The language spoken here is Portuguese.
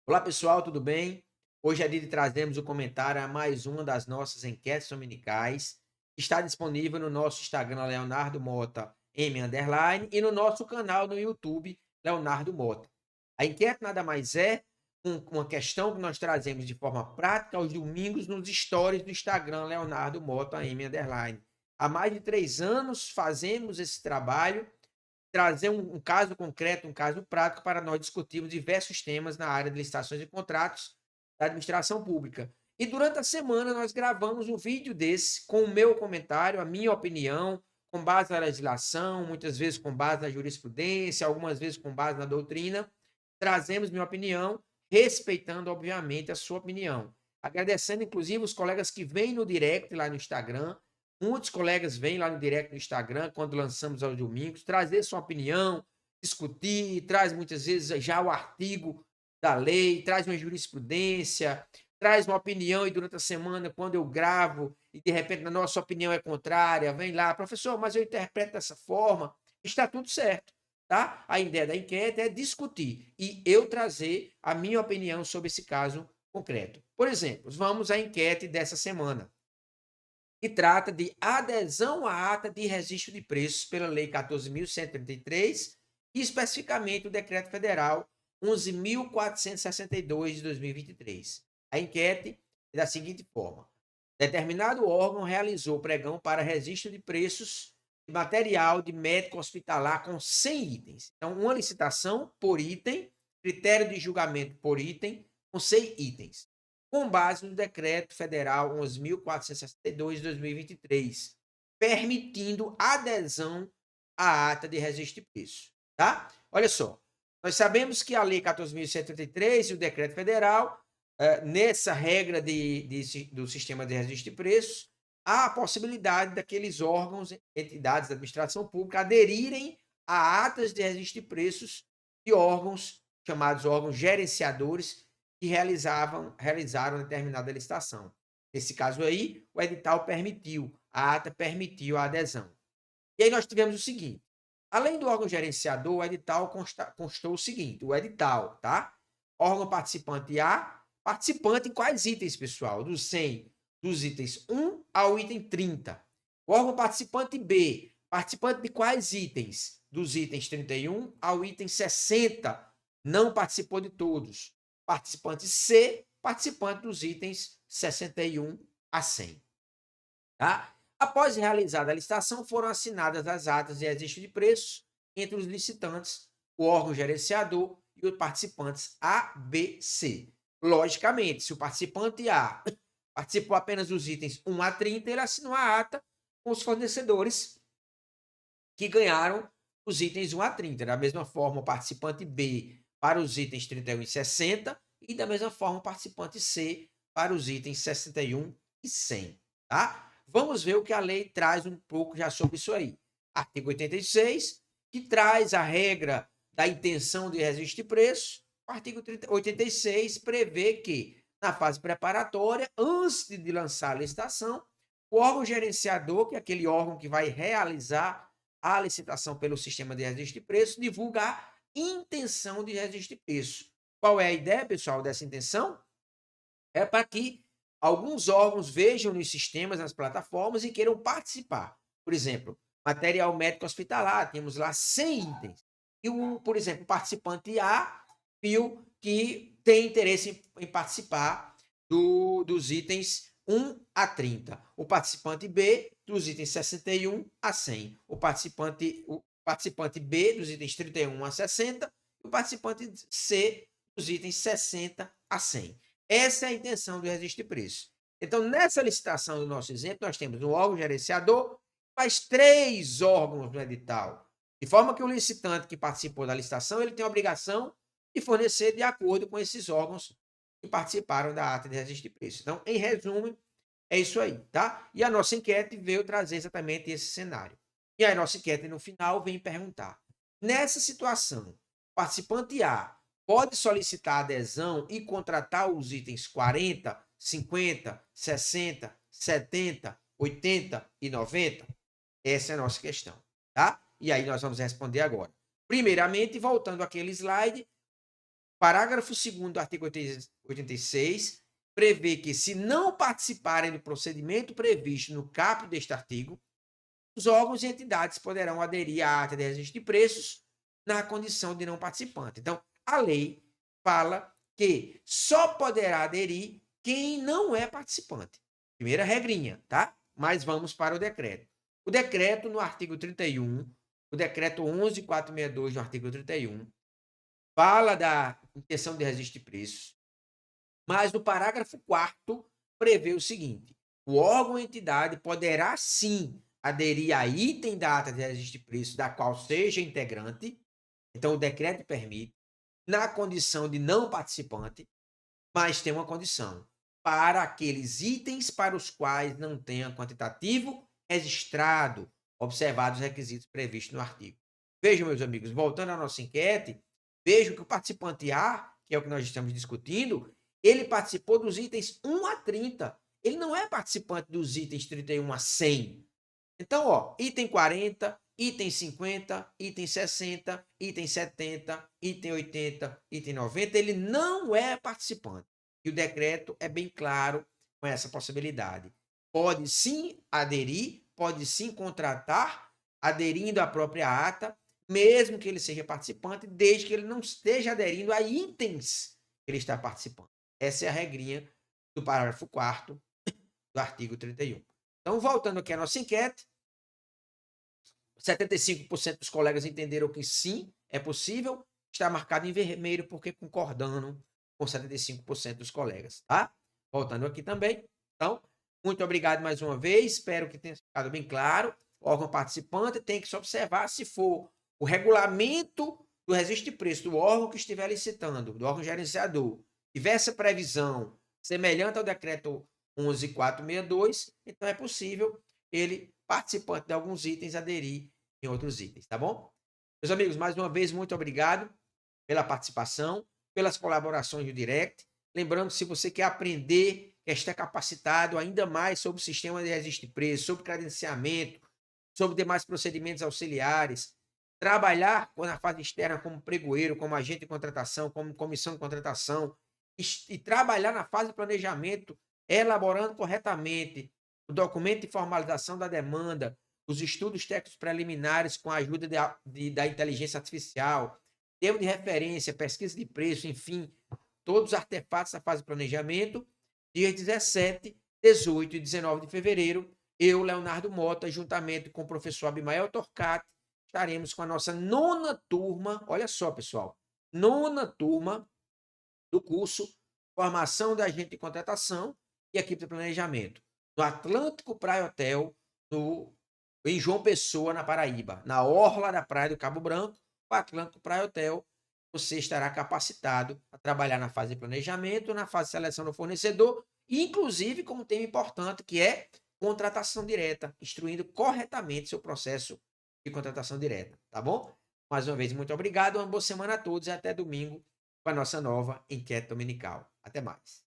Olá pessoal, tudo bem? Hoje é dia de trazermos o comentário a mais uma das nossas enquetes dominicais. Está disponível no nosso Instagram, Leonardo Mota M _ e no nosso canal no YouTube, Leonardo Mota. A enquete nada mais é uma questão que nós trazemos de forma prática aos domingos nos stories do Instagram, Leonardo Mota M _ Há mais de 3 anos fazemos esse trabalho, trazer um caso concreto, um caso prático para nós discutirmos diversos temas na área de licitações e contratos da administração pública. E durante a semana nós gravamos um vídeo desse com o meu comentário, a minha opinião, com base na legislação, muitas vezes com base na jurisprudência, algumas vezes com base na doutrina. Trazemos minha opinião, respeitando, obviamente, a sua opinião. Agradecendo, inclusive, os colegas que vêm no direct lá no Instagram. Muitos colegas vêm lá no direct no Instagram, quando lançamos aos domingos, trazer sua opinião, discutir, traz muitas vezes já o artigo da lei, traz uma jurisprudência, traz uma opinião e durante a semana, quando eu gravo e de repente a nossa opinião é contrária, vem lá, professor, mas eu interpreto dessa forma, está tudo certo, tá? A ideia da enquete é discutir e eu trazer a minha opinião sobre esse caso concreto. Por exemplo, vamos à enquete dessa semana, que trata de adesão à ata de registro de preços pela Lei 14.133 e especificamente o Decreto Federal 11.462 de 2023. A enquete é da seguinte forma: determinado órgão realizou pregão para registro de preços de material de médico hospitalar com 100 itens. Então, uma licitação por item, critério de julgamento por item, com 100 itens, com base no Decreto Federal 11.462 de 2023, permitindo adesão à ata de registro de preço. Tá? Olha só, nós sabemos que a Lei 14.133 e o Decreto Federal, nessa regra do sistema de registro de preços, há a possibilidade daqueles órgãos, entidades da administração pública aderirem a atas de registro de preços de órgãos chamados órgãos gerenciadores que realizaram determinada licitação. Nesse caso aí, o edital permitiu, a ata permitiu a adesão. E aí nós tivemos o seguinte: além do órgão gerenciador, o edital constou o seguinte: o edital, tá? Órgão participante A, participante em quais itens, pessoal? Dos 100, dos itens 1 ao item 30. O órgão participante B, participante de quais itens? Dos itens 31 ao item 60. Não participou de todos. Participante C, participante dos itens 61 a 100. Tá? Após realizada a licitação, foram assinadas as atas de registro de preços entre os licitantes, o órgão gerenciador e os participantes A, B, C. Logicamente, se o participante A participou apenas dos itens 1 a 30, ele assinou a ata com os fornecedores que ganharam os itens 1 a 30. Da mesma forma, o participante B para os itens 31 e 60 e da mesma forma o participante C para os itens 61 e 100. Tá? Vamos ver o que a lei traz um pouco já sobre isso aí. Artigo 86, que traz a regra da intenção de registro de preço. O artigo 86 prevê que, na fase preparatória, antes de lançar a licitação, o órgão gerenciador, que é aquele órgão que vai realizar a licitação pelo sistema de registro de preço, divulga a intenção de registro de preço. Qual é a ideia, pessoal, dessa intenção? É para que alguns órgãos vejam nos sistemas, nas plataformas e queiram participar. Por exemplo, material médico hospitalar, temos lá 100 itens. E, por exemplo, o participante A viu que tem interesse em participar dos itens 1 a 30. O participante B, dos itens 61 a 100. O participante B, dos itens 31 a 60. E o participante C, dos itens 60 a 100. Essa é a intenção do registro de preço. Então, nessa licitação do nosso exemplo, nós temos um órgão gerenciador, mais 3 órgãos no edital. De forma que o licitante que participou da licitação, ele tem a obrigação de fornecer de acordo com esses órgãos que participaram da ata de registro de preço. Então, em resumo, é isso aí, tá? E a nossa enquete veio trazer exatamente esse cenário. E a nossa enquete, no final, vem perguntar: nessa situação, participante A pode solicitar adesão e contratar os itens 40, 50, 60, 70, 80 e 90? Essa é a nossa questão, tá? E aí nós vamos responder agora. Primeiramente, voltando àquele slide, parágrafo 2º do artigo 86 prevê que, se não participarem do procedimento previsto no caput deste artigo, os órgãos e entidades poderão aderir à ata de registro de preços na condição de não participante. Então, a lei fala que só poderá aderir quem não é participante. Primeira regrinha, tá? Mas vamos para o decreto. O decreto, no artigo 31, o decreto 11.462, no artigo 31, fala da intenção de registro de preços, mas no parágrafo 4º prevê o seguinte: o órgão ou entidade poderá sim aderir a item da ata de registro de preços da qual seja integrante, então o decreto permite, na condição de não participante, mas tem uma condição: para aqueles itens para os quais não tenha quantitativo registrado, observados os requisitos previstos no artigo. Vejam, meus amigos, voltando à nossa enquete, vejam que o participante A, que é o que nós estamos discutindo, ele participou dos itens 1 a 30. Ele não é participante dos itens 31 a 100. Então, ó, item 40, item 50, item 60, item 70, item 80, item 90, ele não é participante. E o decreto é bem claro com essa possibilidade. Pode sim aderir, pode sim contratar, aderindo à própria ata, mesmo que ele seja participante, desde que ele não esteja aderindo a itens que ele está participando. Essa é a regrinha do parágrafo 4º do artigo 31. Então, voltando aqui à nossa enquete, 75% dos colegas entenderam que sim, é possível. Está marcado em vermelho porque concordando com 75% dos colegas, tá? Voltando aqui também. Então, muito obrigado mais uma vez. Espero que tenha ficado bem claro. O órgão participante tem que se observar se for o regulamento do registro de preço do órgão que estiver licitando, do órgão gerenciador, tiver essa previsão semelhante ao decreto 11.462, então é possível ele, participante de alguns itens, aderir em outros itens, tá bom? Meus amigos, mais uma vez, muito obrigado pela participação, pelas colaborações do Direct. Lembrando, se você quer aprender, quer estar capacitado ainda mais sobre o sistema de registro de preço, sobre credenciamento, sobre demais procedimentos auxiliares, trabalhar na fase externa como pregoeiro, como agente de contratação, como comissão de contratação, e trabalhar na fase de planejamento, elaborando corretamente o documento de formalização da demanda, os estudos técnicos preliminares com a ajuda da inteligência artificial, termo de referência, pesquisa de preço, enfim, todos os artefatos da fase de planejamento, dias 17, 18 e 19 de fevereiro, eu, Leonardo Mota, juntamente com o professor Abimael Torquati, estaremos com a nossa 9ª turma, olha só, pessoal, 9ª turma do curso Formação da Agente de Contratação e Equipe de Planejamento, no Atlântico Praia Hotel, em João Pessoa, na Paraíba, na orla da Praia do Cabo Branco, o Atlântico Praia Hotel. Você estará capacitado a trabalhar na fase de planejamento, na fase de seleção do fornecedor, e inclusive com um tema importante que é contratação direta, instruindo corretamente seu processo de contratação direta, tá bom? Mais uma vez, muito obrigado, uma boa semana a todos e até domingo com a nossa nova enquete dominical. Até mais.